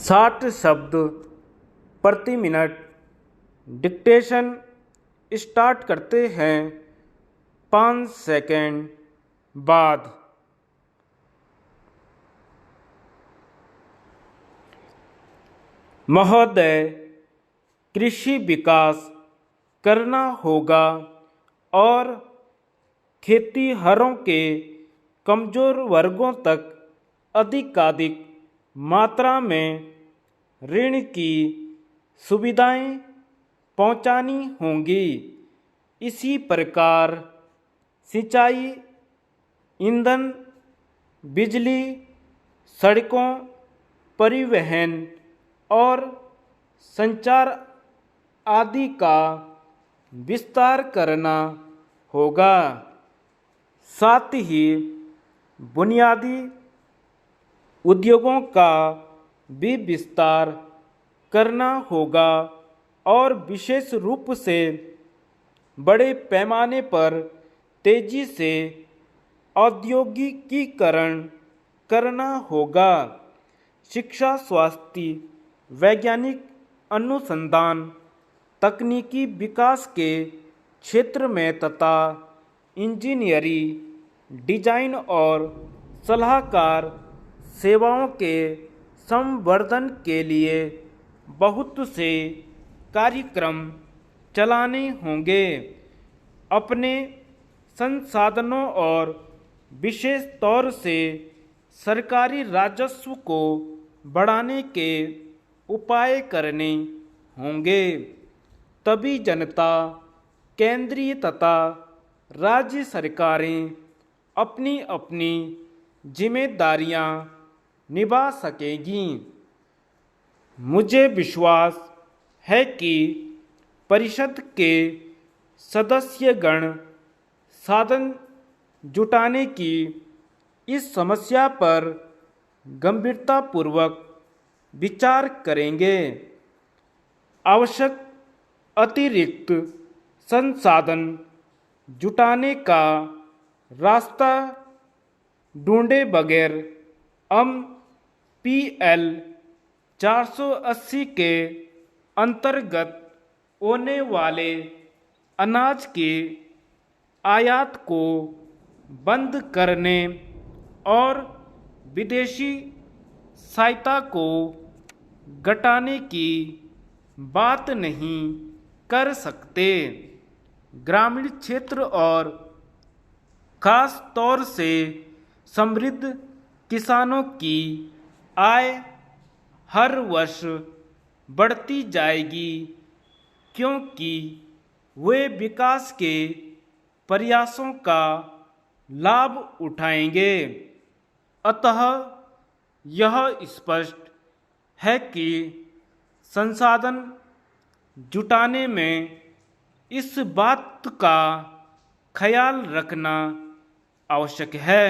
60 शब्द प्रति minute. Dictation start करते हैं 5 सेकंड बाद। महोदय, कृषि विकास करना होगा और खेतिहरों के कमजोर वर्गों तक अधिकाधिक मात्रा में ऋण की सुविधाएं पहुंचानी होंगी। इसी प्रकार सिंचाई, ईंधन, बिजली, सड़कों, परिवहन और संचार आदि का विस्तार करना होगा। साथ ही बुनियादी उद्योगों का भी विस्तार करना होगा और विशेष रूप से बड़े पैमाने पर तेजी से औद्योगिकीकरण करना होगा। शिक्षा, स्वास्थ्य, वैज्ञानिक अनुसंधान, तकनीकी विकास के क्षेत्र में तथा इंजीनियरिंग, डिजाइन और सलाहकार सेवाओं के संवर्धन के लिए बहुत से कार्यक्रम चलाने होंगे। अपने संसाधनों और विशेष तौर से सरकारी राजस्व को बढ़ाने के उपाय करने होंगे। तभी जनता, केंद्रीय तथा राज्य सरकारें अपनी अपनी जिम्मेदारियां निभा सकेंगी। मुझे विश्वास है कि परिषद के सदस्यगण साधन जुटाने की इस समस्या पर गंभीरतापूर्वक विचार करेंगे। आवश्यक अतिरिक्त संसाधन जुटाने का रास्ता ढूंढे बगैर हम PL 480 के अंतर्गत होने वाले अनाज के आयात को बंद करने और विदेशी सहायता को घटाने की बात नहीं कर सकते। ग्रामीण क्षेत्र और खास तौर से समृद्ध किसानों की आय हर वर्ष बढ़ती जाएगी, क्योंकि वे विकास के प्रयासों का लाभ उठाएंगे। अतः यह स्पष्ट है कि संसाधन जुटाने में इस बात का ख्याल रखना आवश्यक है।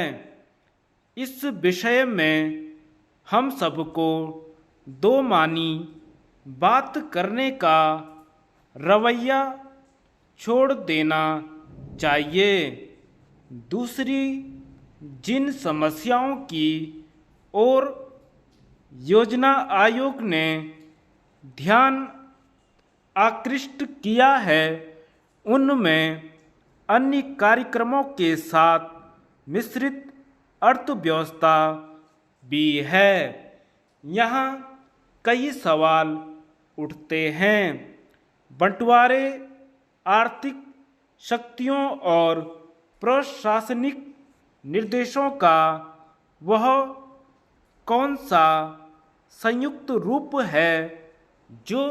इस विषय में हम सबको दो मानी बात करने का रवैया छोड़ देना चाहिए। दूसरी, जिन समस्याओं की ओर योजना आयोग ने ध्यान आकृष्ट किया है, उनमें अन्य कार्यक्रमों के साथ मिश्रित अर्थव्यवस्था भी है। यहाँ कई सवाल उठते हैं। बंटवारे, आर्थिक शक्तियों और प्रशासनिक निर्देशों का वह कौन सा संयुक्त रूप है जो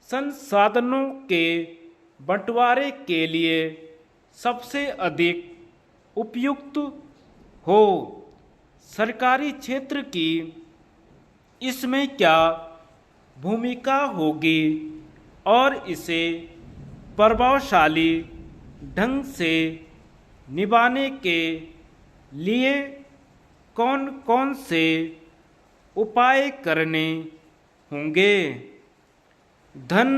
संसाधनों के बंटवारे के लिए सबसे अधिक उपयुक्त हो? सरकारी क्षेत्र की इसमें क्या भूमिका होगी और इसे प्रभावशाली ढंग से निभाने के लिए कौन कौन से उपाय करने होंगे? धन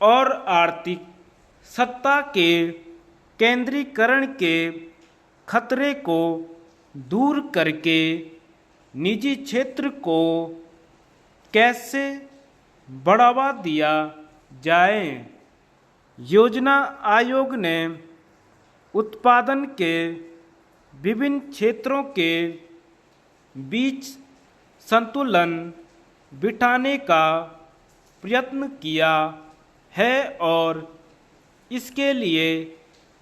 और आर्थिक सत्ता के केंद्रीकरण के खतरे को दूर करके निजी क्षेत्र को कैसे बढ़ावा दिया जाए। योजना आयोग ने उत्पादन के विभिन्न क्षेत्रों के बीच संतुलन बिठाने का प्रयत्न किया है और इसके लिए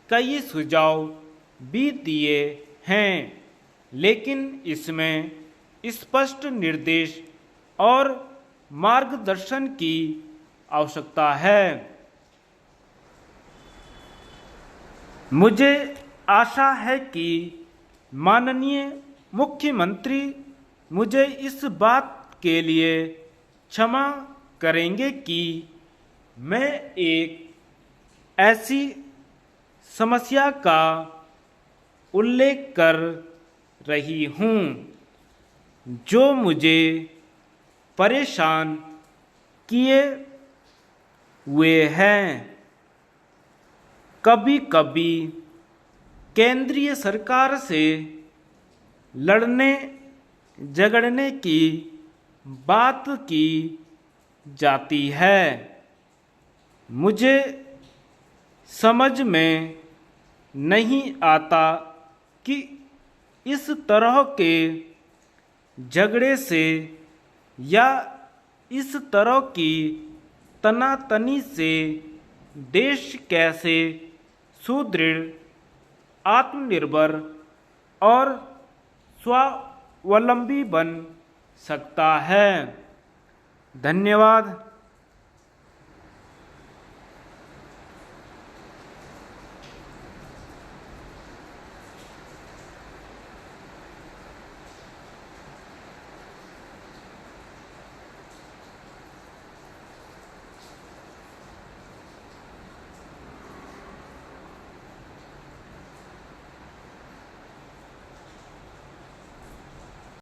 कई सुझाव भी दिए हैं, लेकिन इसमें स्पष्ट निर्देश और मार्गदर्शन की आवश्यकता है। मुझे आशा है कि माननीय मुख्यमंत्री मुझे इस बात के लिए क्षमा करेंगे कि मैं एक ऐसी समस्या का उल्लेख कर रही हूँ जो मुझे परेशान किए हुए हैं। कभी कभी केंद्रीय सरकार से लड़ने झगड़ने की बात की जाती है। मुझे समझ में नहीं आता कि इस तरह के झगड़े से या इस तरह की तनातनी से देश कैसे सुदृढ़, आत्मनिर्भर और स्वावलंबी बन सकता है। धन्यवाद।